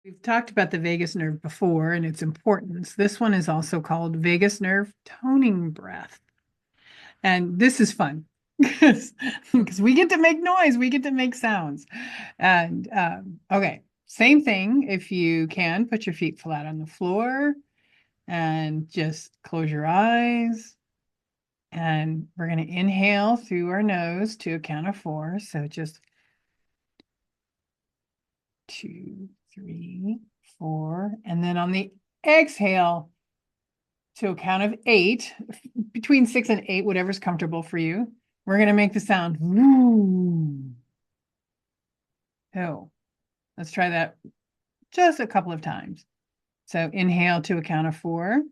We've talked about the vagus nerve before and its importance. This one is also called vagus nerve toning breath. And this is fun because we get to make noise, we get to make sounds. And okay, same thing. If you can, put your feet flat on the floor and just close your eyes. And we're going to inhale through our nose to a count of 4. So just 2, 3, 4. And then on the exhale to a count of 8, between 6 and 8, whatever's comfortable for you. We're going to make the sound woo. Oh, let's try that just a couple of times. So inhale to a count of 4,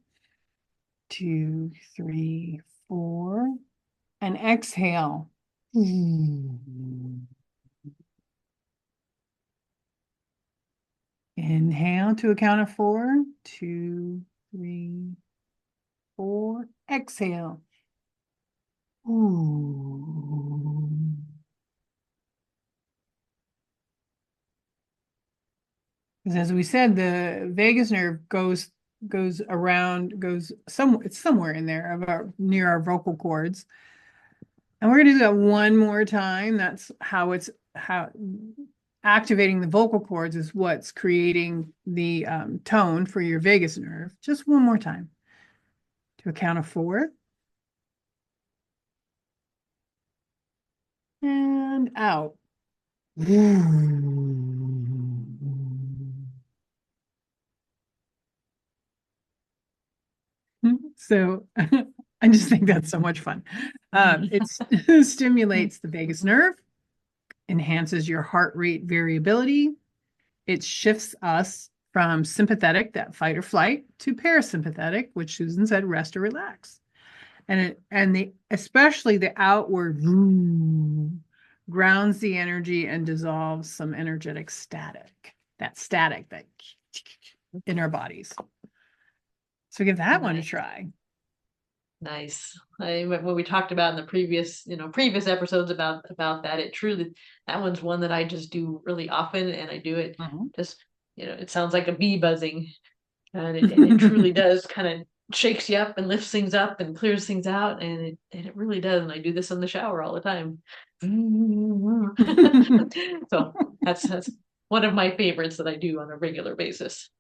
2, 3, 4, and exhale. Inhale to a count of 4, 2, 3, 4. Exhale. Ooh. Because as we said, the vagus nerve goes around, it's somewhere in there about near our vocal cords. And we're going to do that one more time. That's how activating the vocal cords is what's creating the tone for your vagus nerve. Just one more time to a count of 4. And out. So I just think that's so much fun. It stimulates the vagus nerve, enhances your heart rate variability. It shifts us from sympathetic, that fight or flight, to parasympathetic, which Susan said, rest or relax. Especially the outward grounds the energy and dissolves some energetic static, that in our bodies. So give that one a try. Nice. When we talked about in the previous episodes about that, that one's one that I just do really often, and I do it just, it sounds like a bee buzzing, and it truly does kind of shakes you up and lifts things up and clears things out, and it really does. And I do this in the shower all the time. So that's one of my favorites that I do on a regular basis.